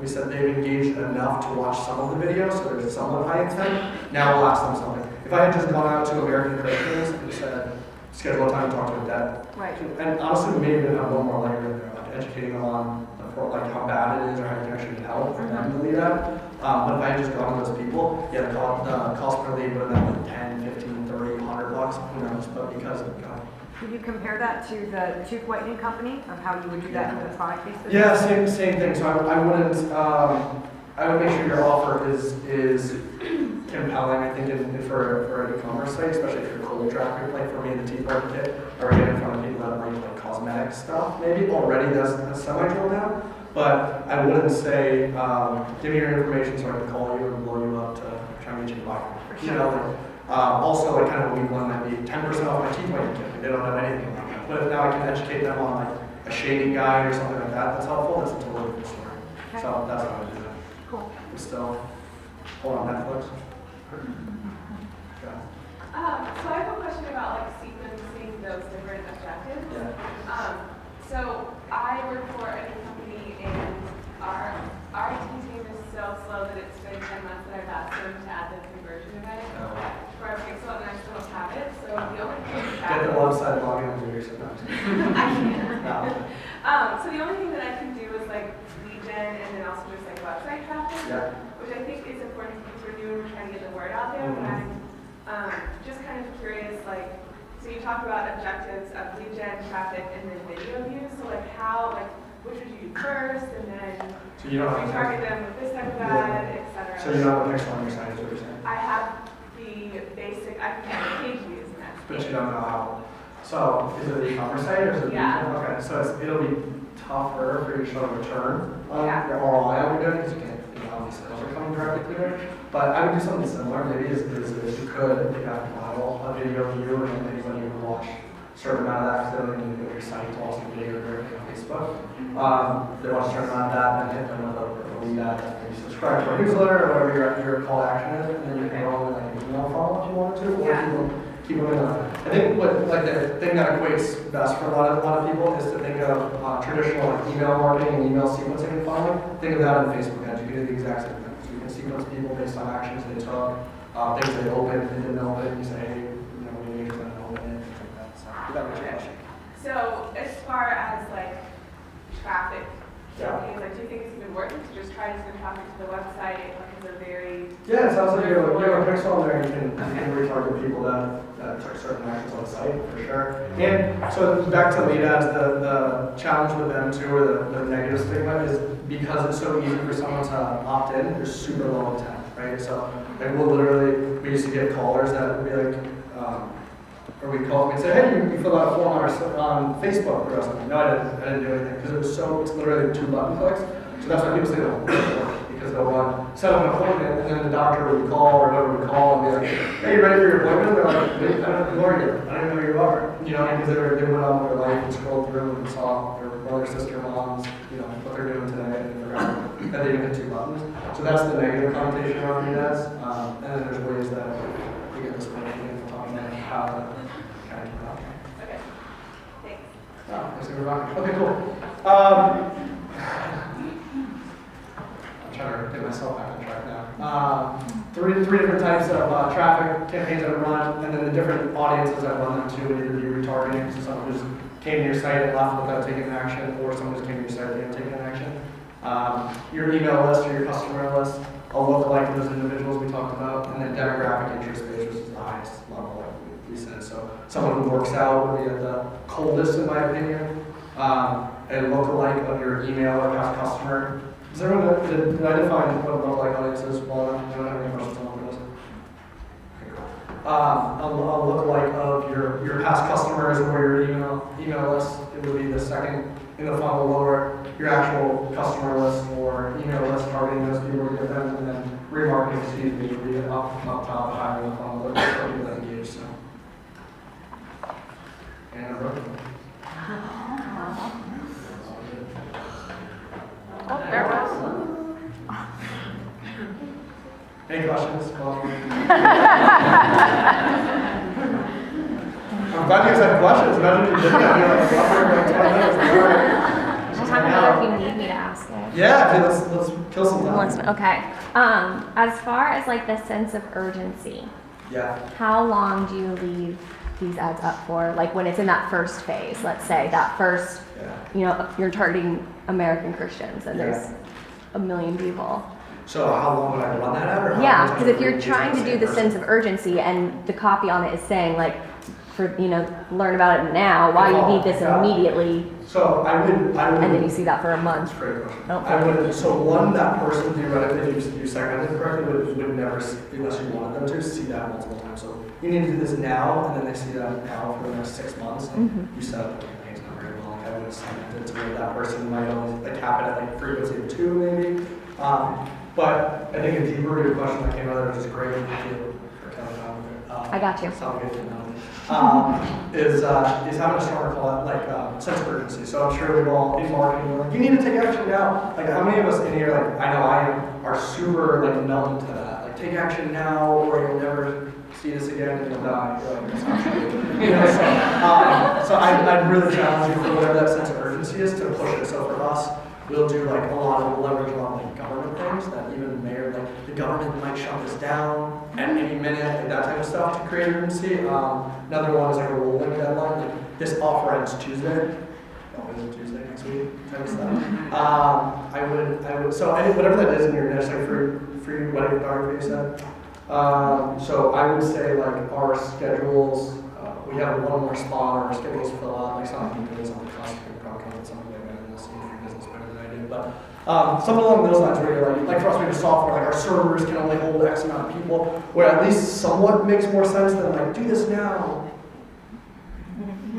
said they've engaged enough to watch some of the videos, so there's somewhat high intent. Now we'll ask them something. If I had just gone out to American Christians and said, schedule a time to talk to a debt, Right. and honestly, we may even have a little more layer in there, like educating them on like how bad it is or how you can actually get help for them to lead that. But if I had just gone to those people, the cost per lead would have been like 10, 15, 30, $100, who knows, but because of Could you compare that to the tooth whitening company of how you would do that in the product-based business? Yeah, same thing. So I wouldn't. I would make sure your offer is compelling. I think for an e-commerce site, especially if you're cold traffic, like for me in the teeth whitening kit, or get in front of people that like cosmetic stuff. Maybe already that's semi-drilled down. But I wouldn't say, give me your information so I can call you and blow you up to try and get you to buy. You know, like, also, like kind of a weak one might be 10% off my teeth whitening kit. They don't have anything like that. But if now I can educate them on like a shading guide or something like that, that's helpful. That's a totally different story. Okay. So that's how I would do that. Cool. We still hold on Netflix. Yeah. So I have a question about like sequencing those different objectives. Yeah. So I work for a new company and our IT team is so slow that it's been 10 months that I've asked them to add the conversion event for our Pixel and I still don't have it. So the only thing Get the website, log in, and do your stuff. I can't. No. So the only thing that I can do is like lead gen and then also just like website traffic, Yeah. which I think is important because we're new and we're trying to get the word out there. But I'm just kind of curious, like, so you talked about objectives of lead gen, traffic, and then video views. So like how, like, which would you do first, and then So you don't have retarget them with this type of ad, etc. So you don't have a pixel on your site, is what you're saying? I have the basic, I can have page views and that. But you don't know how. So is it an e-commerce site or is it? Yeah. Okay, so it'll be tougher for you to show a return on Yeah. your ROI on what you're doing because you can't, all these sales are coming directly through it. But I would do something similar. Maybe is you could, if you have to model a video view and then anybody who watch a certain amount of that because they don't even go to your site to also video directly on Facebook. They want to turn on that and hit them with a lead ad and maybe subscribe to our newsletter or whatever your call to action is, and then you can roll in like an email follow if you want to, or keep them in. I think the thing that equates best for a lot of people is to think of traditional like email marketing and email sequencing and following. Think of that in Facebook ads. You can do the exact same thing. So you can sequence people based on actions they took, things they opened, they didn't open, you say, hey, you know, we need to open it, things like that. So, did that answer your question? So as far as like traffic Yeah. campaigns, like do you think it's even worth it to just try to send traffic to the website? Like is it very Yeah, it sounds like you have a pixel on there, you can retarget people that took certain actions on the site, for sure. And so back to lead ads, the challenge with them too, or the negative stigma is because it's so easy for someone to opt in, they're super low intent, right? So like we'll literally, we used to get callers that would be like, or we'd call them and say, hey, you fill out a form on Facebook for us. No, I didn't do anything, because it's literally 2 button clicks. So that's why people say they'll work, because they'll set up an appointment, and then the doctor would call, or whoever would call, and be like, hey, you ready for your appointment? They're like, wait, I don't know who are you? I don't even know who you are. You know, because they went on with their life and scrolled through and saw their brother, sister, moms, you know, what they're doing today, and they forgot that they even hit 2 buttons. So that's the negative connotation around the ads. And then there's ways that we get this information and talking about how to kind of keep it up. okay? Thanks. Oh, I see we're rocking. Okay, cool. I'm trying to get myself back on track now. Three different types of traffic campaigns that I run, and then the different audiences I run them to, either be retargeting, so someone who's came to your site and left without taking an action, or someone who's came to your site and taking an action. Your email list or your customer list, a lookalike of those individuals we talked about, and then demographic interest base, which is the highest level, like we said. So someone who works out would be at the coldest, in my opinion. A lookalike of your email or past customer. Is there anyone did I define what a lookalike audience is? Well, I don't have any questions on this. Okay, cool. A lookalike of your past customers or your email list. It would be the second in the funnel lower. Your actual customer list or email list targeting those people to get them, and then remarketing, excuse me, would be up top, higher in the funnel, for people that engage. So. And I'm broken. There was. Any questions? I'm glad you guys had questions. Imagine if you didn't. I'd be like, up here for like 20 minutes. I have another if you need me to ask it. Yeah, okay, let's kill some time. Okay. As far as like the sense of urgency, Yeah. how long do you leave these ads up for? Like when it's in that first phase, let's say that first, you're targeting American Christians and there's a million people. So how long would I run that ad? Or how Yeah, long because would I if you're do trying to do the sense of urgency and the copy on it is saying like, learn about it now, why you need this immediately, So I would. and then you see that for a month. That's a great question. Oh. I would. So one, that person theoretically, if you segmented correctly, would never, unless you wanted them to, see that multiple times. So you need to do this now, and then they see that now for the next 6 months. And you set up the campaigns not very well. Like I would segment it to where that person might only cap it at like frequency of 2 maybe. But I think a deeper rooted question that came out of it, which is great. Thank you for coming on with it. I got you. Sound good to know. Is having a stronger sense of urgency. So I'm sure we've all in marketing, we're like, you need to take action now. Like how many of us in here, like I know I am, are super like numb to that. Like take action now, or you'll never see this again and you'll die. You're like, that's not true. So I'd really challenge you for whatever that sense of urgency is to push it. So for us, we'll do like a lot of leverage on like government things that even mayor, like the government might shut this down at any minute, like that type of stuff to create urgency. Another one is like a rolling deadline. Like this offer ends Tuesday. Oh, is it Tuesday next week? Type of stuff. I would. So whatever that is in your niche, like free wedding photography, you said. So I would say like our schedules. We have one more spot, or our schedules fill out. Like some people do something cost probably come with something like that, and they'll see if your business better than I do. But something along those lines where you're like for us, we have software, like our servers can only hold X amount of people, where at least somewhat makes more sense than like, do this now.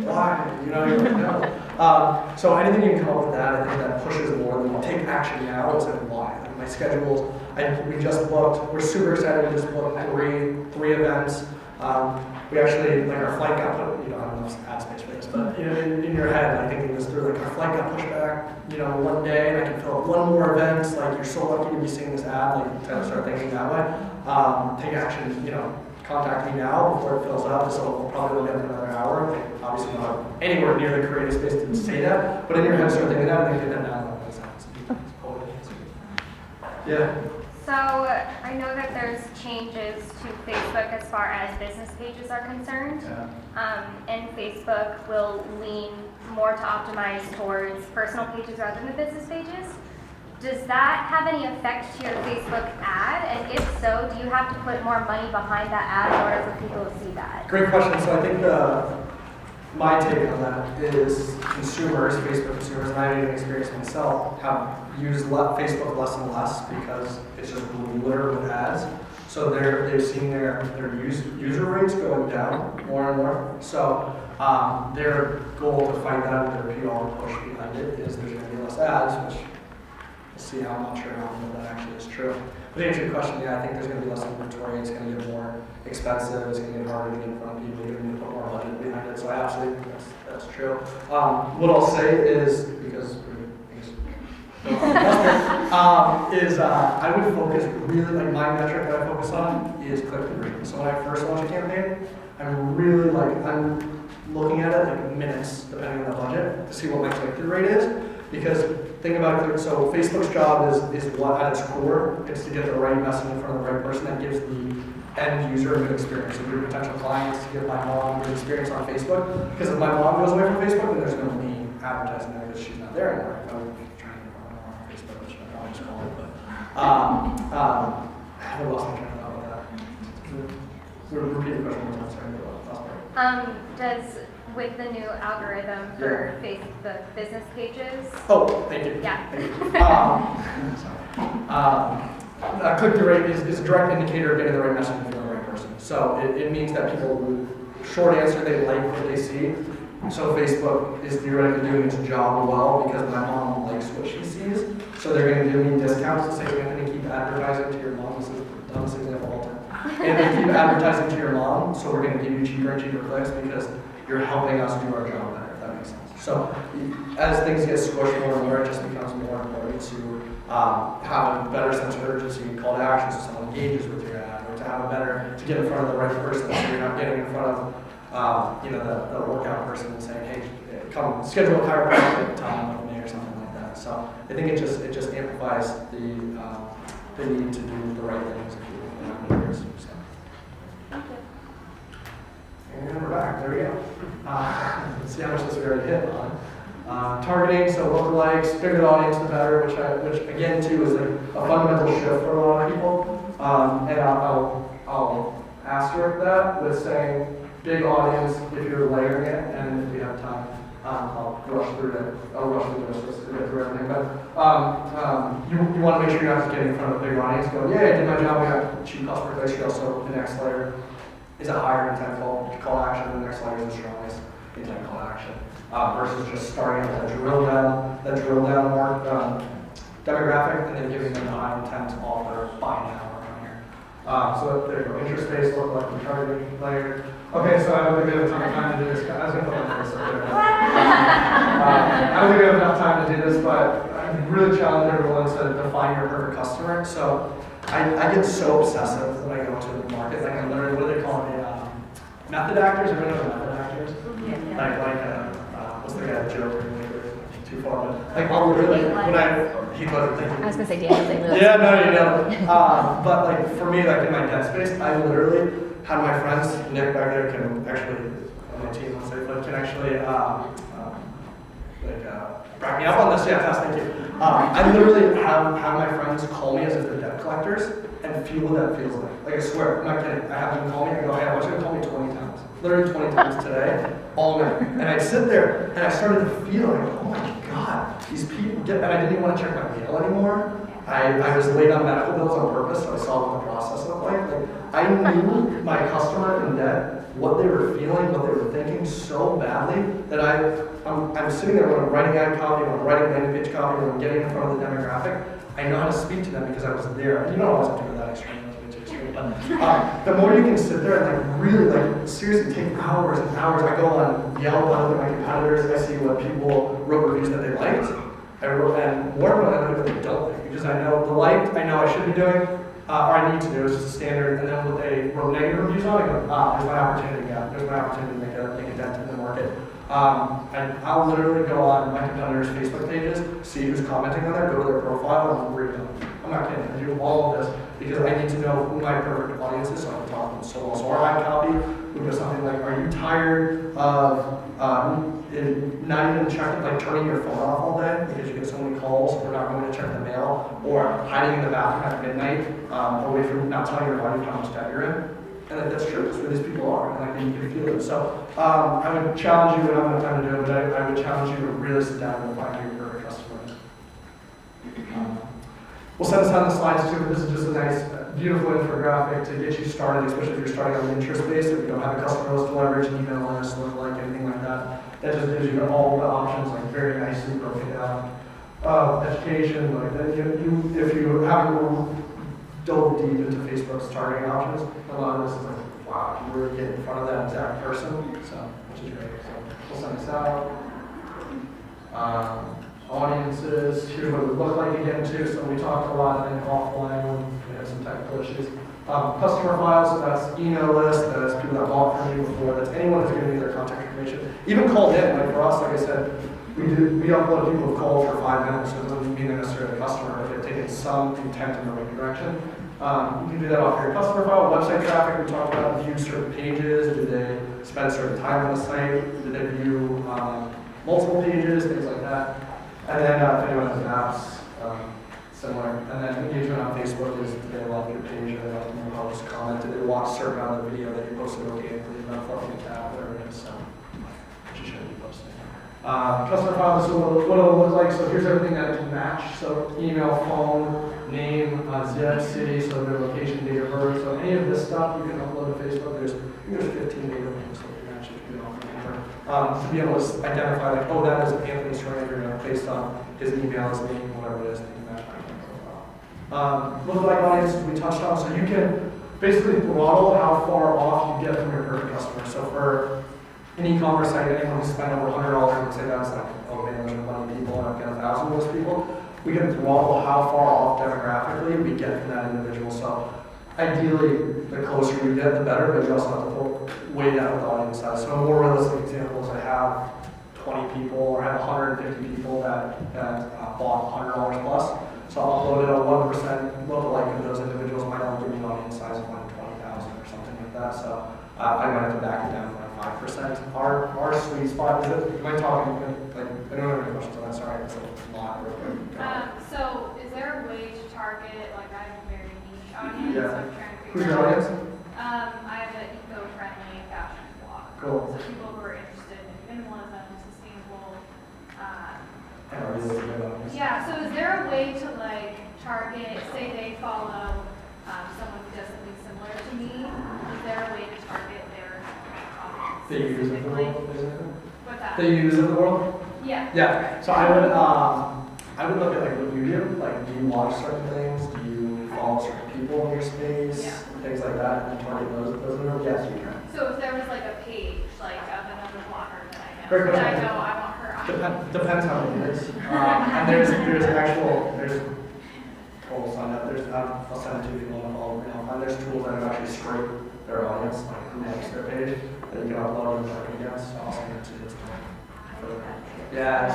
Why? You're like, no. So anything you can come up with that, I think that pushes more than take action now instead of why. Like my schedules, we just booked, we're super excited, we just booked three events. We actually, like our flight got put, I don't know if it's ad space for this, but in your head, I think it was through, like our flight got pushed back, one day, and I can fill up one more event, like you're so lucky to be seeing this ad, like kind of start thinking that way. Take action, contact me now before it fills up, so we'll probably look at it for another hour. Like, obviously not anywhere near the creative space to say that, but in your head start thinking that, and then get that now. Yeah. So So I know that there's changes to Facebook as far as business pages are concerned. And Facebook will lean more to optimize towards personal pages rather than business pages. Does that have any effect to your Facebook ad? And if so, do you have to put more money behind that ad in order for people to see that? Great question. So I think my take on that is consumers, Facebook consumers, and I even experienced myself, have used Facebook less and less because it's just littered with ads. So they've seen their user rates going down more and more. So their goal to fight that and their PR push behind it is there's going to be less ads, which we'll see how much or how little that actually is true. But to answer your question, yeah, I think there's going to be less inventory. It's going to get more expensive. It's going to get harder to get in front of people. You're going to put more budget behind it. So I absolutely think that's true. What I'll say is, because I would focus really, like my metric that I focus on is click-through rate. So when I first launch a campaign, I'm looking at it like minutes, depending on the budget, to see what my click-through rate is. Because think about it, so Facebook's job is what at its core, it's to get the right message in front of the right person that gives the end user a good experience. So your potential clients, to give my mom a good experience on Facebook. Because if my mom goes away from Facebook, then there's no me advertising there because she's not there anymore. If I would be trying to get my mom on Facebook, which I always call it, but I lost my train of thought about that. Repeat the question one more time, sorry, the last part. Does, with the new algorithm for Facebook business pages? Oh, thank you. Yeah. Thank you. Click-through rate is a direct indicator of getting the right message from the right person. So it means that people, short answer, they like what they see. So Facebook is theoretically doing its job well because my mom likes what she sees. So they're going to give me discounts to say, Anthony, keep advertising to your mom. This is the dumbest example all the time. And they keep advertising to your mom, so we're going to give you cheaper and cheaper clicks because you're helping us do our job better, if that makes sense. So as things get squished more and more, it just becomes more important to have a better sense of urgency, call to action so someone engages with your ad, or to have a better, to get in front of the right person so you're not getting in front of the workout person and saying, hey, come schedule a chiropractic time with me or something like that. So I think it just amplifies the need to do the right things if you have numbers. So. And we're back. There we go. Let's see how much this we already hit on. Targeting, so lookalikes, bigger the audience, the better, which again too is like a fundamental shift for a lot of people. And I'll asterisk that with saying big audience if you're layering it, and if we have time, I'll rush through this to get through everything. But you want to make sure you're not just getting in front of a big audience. Go, yeah, I did my job. We got cheap cost per click. So the next layer is a higher intent call to action. The next layer is the strongest intent call to action versus just starting at that drill down more demographic and then giving them the high intent offer buy now around here. So there you go. Interest-based, lookalike, and targeting layer. Okay, so I don't think we have enough time to do this. I was going to put my face up there. I don't think we have enough time to do this, but I really challenge everyone to define your perfect customer. So I get so obsessive when I go to the market. Like I'm literally, what do they call it? Method actors? Everyone knows method actors? Like what's the guy, Joe? Too far, but like I'll literally, when I was going to say Daniel Day-Lewis. Yeah, no, you know. But like for me, like in my dead space, I literally had my friends, Nick back there can actually, on my team, let's say, but can actually back me up on this. Yeah, thank you. I literally have my friends call me as if they're debt collectors and feel what that feels like. Like I swear, I'm not kidding. I have them call me. I go, hey, I want you to call me 20 times. Literally 20 times today, all night. And I sit there and I started to feel like, oh my God, these people get, and I didn't even want to check my mail anymore. I was late on medical bills on purpose, so I saw what the process looked like. I knew my customer in debt, what they were feeling, what they were thinking so badly that I'm sitting there when I'm writing ad copy, when I'm writing landing page copy, when I'm getting in front of the demographic. I know how to speak to them because I was there. You don't always have to go that extreme. The more you can sit there and like really seriously take hours and hours. I go on Yelp, I look at my competitors, I see what people wrote reviews that they liked. And more of I look at what they don't like because I know the liked, I know I should be doing, or I need to do. It's just a standard. And then what they wrote negative reviews on, I go, there's my opportunity. Yeah, there's my opportunity to make a dent in the market. And I'll literally go on my competitors' Facebook pages, see who's commenting on there, go to their profile, and read them. I'm not kidding, I do all of this because I need to know who my perfect audience is so I can talk to them so well. So our ad copy would go something like, are you tired of not even checking, like turning your phone off all day because you get so many calls, or not going to check the mail, or hiding in the bathroom at midnight, away from not telling your wife how much debt you're in? And that's true, that's where these people are, and I think you can feel it. So I would challenge you, and I don't have time to do it, but I would challenge you to really sit down and find your perfect customer. We'll set aside the slides too, but this is just a nice, beautiful infographic to get you started, especially if you're starting on an interest base, if you don't have a customer list to leverage, an email list, like anything like that. That just gives you all the options, like very nicely broken down. Education, like that, if you haven't dove deep into Facebook's targeting options, a lot of this is like, wow, you really get in front of that exact person, so, which is great. So we'll send this out. Audiences, here's what it would look like again too. So we talked a lot in offline when we had some technical issues. Customer files, so that's email list, that's people that bought from you before, that's anyone who's giving you their contact information. Even called in, like for us, like I said, we upload people who've called for 5 minutes, so it doesn't mean they're necessarily a customer, but they've taken some intent in the right direction. You can do that off your customer file. Website traffic, we talked about, view certain pages, do they spend certain time on the site, do they view multiple pages, things like that. And then if anyone has apps, similar. And then engagement on Facebook is, do they like your page, or they like your post, comment, do they watch certain amount of the video that you posted organically, not fluffing a tab, whatever it is, so, which you shouldn't be posting. Customer file, this is what it'll look like. So here's everything that it can match. So email, phone, name, zip, city, so their location, date of birth. So any of this stuff you can upload to Facebook. There's 15 data points that you match if you can offer. To be able to identify, like, oh, that is Anthony Stranger, based on his email, his name, whatever it is, that you match my profile. Lookalike audience we touched on, so you can basically throttle how far off you get from your perfect customer. So for an e-commerce site, anyone who spent over $100, let's say that's like, oh man, there's 20 people and I've got 1,000 of those people, we can throttle how far off demographically we get from that individual. So ideally, the closer you get, the better, but you also have to weigh that with the audience size. So a more realistic example is I have 20 people or I have 150 people that bought $100 plus. So I'll upload it at 1% lookalike, and those individuals might only give me an audience size of like 20,000 or something like that. So I might have to back it down to like 5%. Our sweet spot is it. Am I talking like I don't have any questions on that? Sorry, it's a lot. So is there a way to target, like I have a very niche audience, Yeah. so I'm trying to Who's figure your out. audience? I have an eco-friendly fashion blog. Cool. So people who are interested in minimalism, sustainable, yeah, so is there a way to like target, say they follow someone who does something similar to me, is there a way to target their audience? That you use in the world, basically? What's that? That you use in the world? Yeah. Yeah. So I would look at like what you do. Like, do you watch certain things? Do you follow certain people in your space? Yeah. Things like that, and target those individuals? Yes, you can. So if there was like a page, like of another blogger that I know, Great that I question. know I want her on. Depends how it is. And there's tools on that. I'll send it to you if you want to follow me now. And there's tools that actually scrape their audience, like who likes their page, that you can upload and work against. I'll send it to you. Yeah,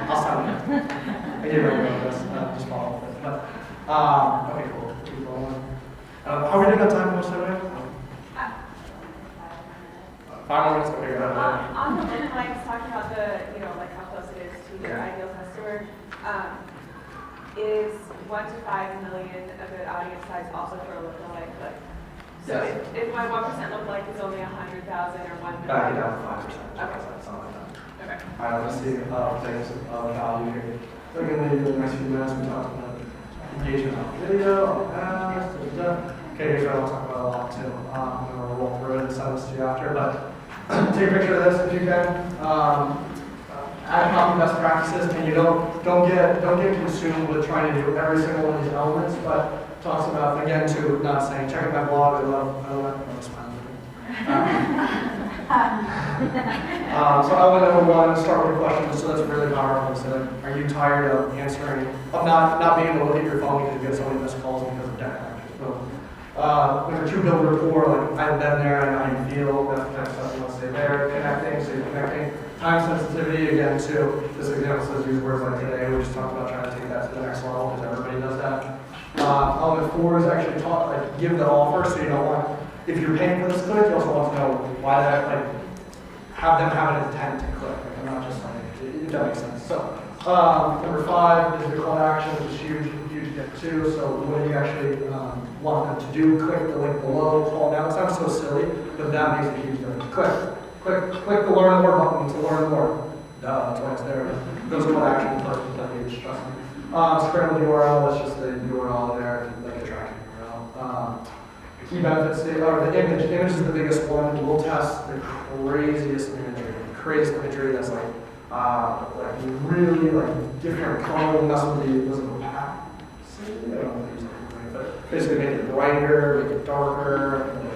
I'll send it. I gave you this. Just follow up with it. But okay, cool. Keep going. How are we doing on time? What's that? 5 more minutes. Okay, go ahead. On the lookalikes, talking about the, like how close it is to your ideal customer, is 1 to 5 million a good audience size also for a lookalike? So Yes. if my 1% lookalike is only 100,000 or 1 million? Back it down to 5%. Okay. Something like that. Okay. All right, let's see things of value here. So again, maybe for the next few minutes, we talked about engagement on video, ads, Okay, here's what I'll talk about a lot too. I'm going to roll through it and send this to you after, but take a picture of this if you can. Ad copy best practices, and you don't get consumed with trying to do every single one of these elements, but talks about, again, too, not saying, check out my blog, I love smiling. So element number 1, start with a question, so that's really powerful. So like, are you tired of not being able to look at your phone because you get so many missed calls because of debt collectors? Number 2, build rapport, like I've been there, I know how you feel, that's the kind of stuff you want to stay there, connecting, so you're connecting. Time sensitivity, again, too, this example says use words like today, we just talked about trying to take that to the next level because everybody does that. Element 4 is actually give the offer, so you don't want, if you're paying for this click, you also want to know why that, have them have an intent to click. Like, I'm not just if that makes sense. So, number 5 is the call to action, which is huge tip too. So when you actually want them to do, click the link below, call down. It sounds so silly, but that makes a huge difference. Click the learn more button to learn more. That's why it's there. Those call to action first, that huge, trust me. Scrambled URL, that's just the URL there, like a tracking URL. Key benefits, or the image. Image is the biggest one. We'll test the craziest imagery that's really different color. That's what the pack. I don't know if they use it, but basically make it brighter, make it darker.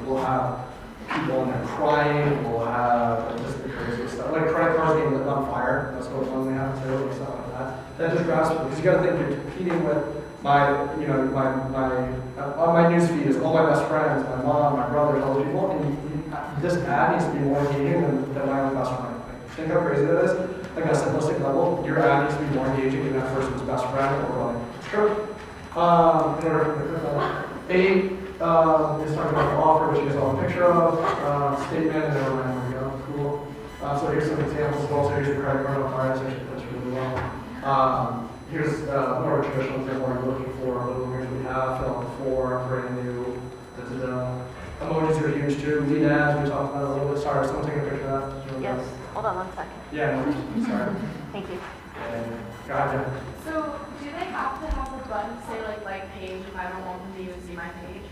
We'll have people in there crying. We'll have just the craziest stuff. Like credit cards being lit on fire. That's what one we have too, or something like that. That just grabs people because you got to think you're competing with my news feed is all my best friends, my mom, my brothers, all those people, and this ad needs to be more engaging than my own best friend. Think how crazy that is? Like on a simplistic level, your ad needs to be more engaging than that person's best friend or brother. Sure. In order to 8 is talking about the offer, which you guys all have a picture of, statement, and then there we go. Cool. So here's some examples as well. So here's your credit card on fire. That's really well. Here's more traditional thing what I'm looking for. What we have, fill out the form, brand new. Emojis are huge too. Lead ads, we talked about a little bit. Sorry, someone take a picture of that. Really Yes. good. Hold on 1 second. Yeah, no, sorry. Thank you. Gotcha. So do they have to have a button say like page if I don't want them to even see my page?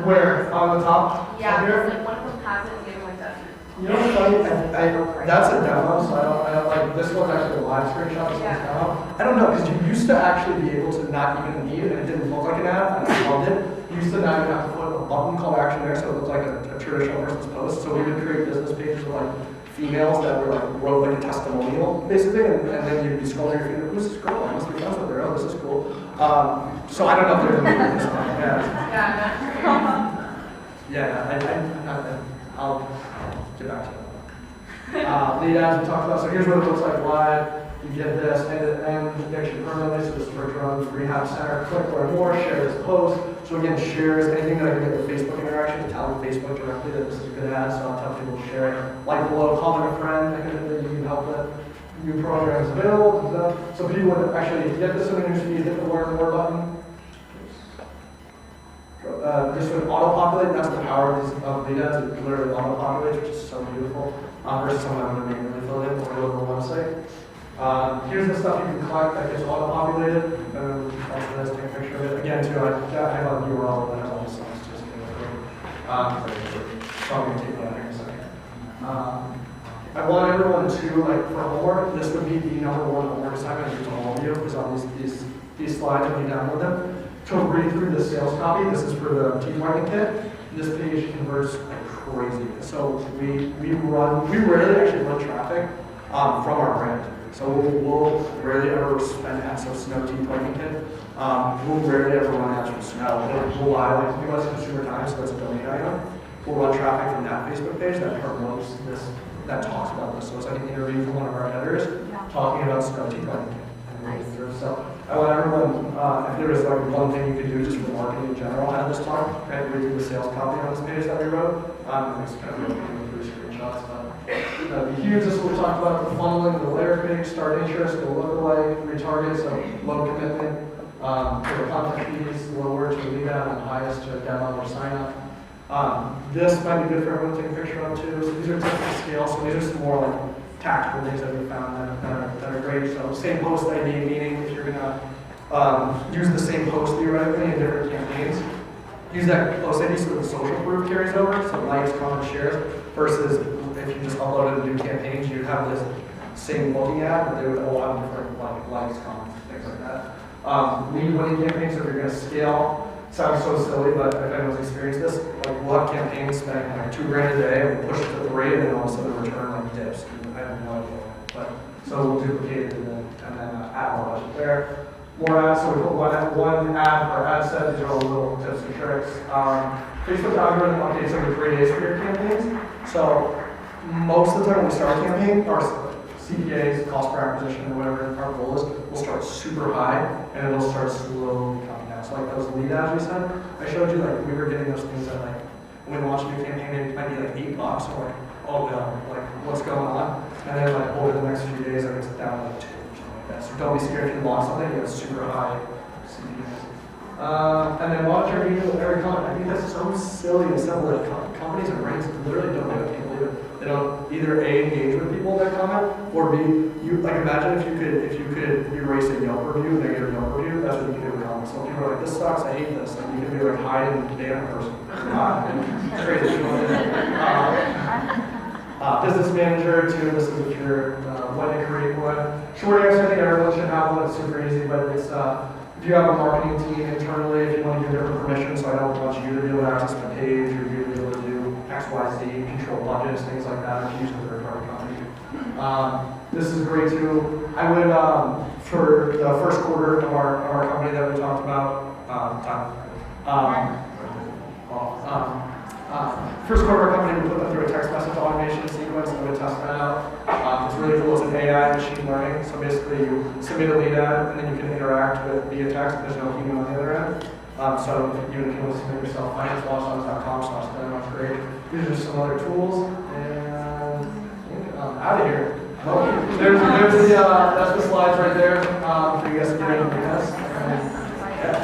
Where? On the top? Yeah, Up here? because like one of them has it and the other one doesn't. You know what's funny? That's a demo, so I don't like, this one's actually a live screenshot, this one's demo. I don't know, because you used to actually be able to not even need it, and it didn't look like an ad, and I loved it. You used to not even have to put a button call to action there, so it looked like a traditional person's post. So we would create business pages with females that were wrote a testimonial, basically, and then you'd be scrolling your feed, who's this girl? I must be friends with her, oh, this is cool. So I don't know if there's a need for this one. I'll get back to that. Lead ads we talked about. So here's what it looks like live. You get this, and addiction permanently. So this is for drug rehab center. Click learn more. Share this post. So again, shares anything that I can get with Facebook interaction. Tell Facebook directly that this is a good ad. So I'll tell people to share it. Like below, comment a friend that you can help with. New programs available. So people would actually get this in the newsfeed. Hit the learn more button. This would auto-populate, that's the power of lead ads, it literally auto-populates, which is so beautiful, versus something I'm going to manually fill in or go to the website. Here's the stuff you can collect that gets auto-populated, also this, take a picture of it. Again, too, I have a URL that has all the stuff, just to probably going to take that here in a second. I want everyone to, for homework, this would be the number one homework assignment I do to all of you, is on these slides when you download them. To read through the sales copy, this is for the teeth whitening kit. This page converts like crazy. So we rarely actually run traffic from our brand. So we'll rarely ever spend ads on Snow teeth whitening kit. We'll rarely ever run ads from Snow. We'll buy like US consumer time, so that's a domain item. We'll run traffic from that Facebook page that promotes this, that talks about this. So it's like an interview from one of our editors talking about Snow teeth whitening kit. So I want everyone, if there was one thing you could do just for marketing in general out of this talk, read through the sales copy on this page that we wrote. It's kind of really screenshots, but that'd be huge. This is what we talked about, the funneling, the layer page, start interest, the lookalike, retarget, so low commitment, for the content fees, lower to lead ad, and highest to demo or sign up. This might be good for everyone to take a picture of too. So these are typical scale, so these are some more tactical things that we found that are great. So same post ID, meaning if you're gonna use the same post theoretically in different campaigns, use that post ID so that the social proof carries over, so likes, comments, shares, versus if you just uploaded a new campaign, you'd have this same looking ad, but they would all have different likes, comments, things like that. Lead winning campaigns, so if you're gonna scale, sounds so silly, but if anyone's experienced this, we'll have campaigns spending $2,000 a day, and we'll push it to 3, and then all of a sudden the return dips. I have no idea. But so we'll duplicate it and then add more budget there. More ads, so we put one ad per ad set. These are all little tips and tricks. Facebook algorithm updates every 3 days for your campaigns. So most of the time when we start a campaign, our CPAs, cost per acquisition, or whatever our goal is, will start super high and it'll start slowly coming So like those lead ads we sent, I showed you like we were getting those things that like when we launched a new campaign, it might be like $8. So like, oh no, like what's going on? And then like over the next few days, I think it's down to like 2 or something like that. So don't be scared if you launch something, you have super high CPMs. And then monitor engagement with every comment. I think that's so silly and simple that companies and brands literally don't do it. Can't believe it. They don't either A, engage with people that comment, or B, you like imagine if you could erase a Yelp review, negative Yelp review, that's what you can do with comments. So people are like, this sucks, I hate this. Like you can be like hide and ban a person. It's crazy. Business manager too, this is if you're wanting to create one. Short answer, I think everyone should have one, it's super easy, but it's if you have a marketing team internally, if you want to give different permissions, so I don't want you to be able to access my page, or you to be able to do X, Y, Z, control budgets, things like that, if you use a third-party company. This is great too. I would, for the first quarter of our company that we talked about, first quarter of our company, we put them through a text message automation sequence and we test that out. It's really cool. It's an AI machine learning. So basically, you submit a lead ad and then you can interact with via text. There's no human on the other end. So you can submit yourself financewatchdogs.com/them. That's great. These are some other tools. And out of here. There's that's the slides right there for you guys to get into this. Yeah.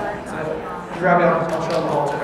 Grab me. I'll show them all today.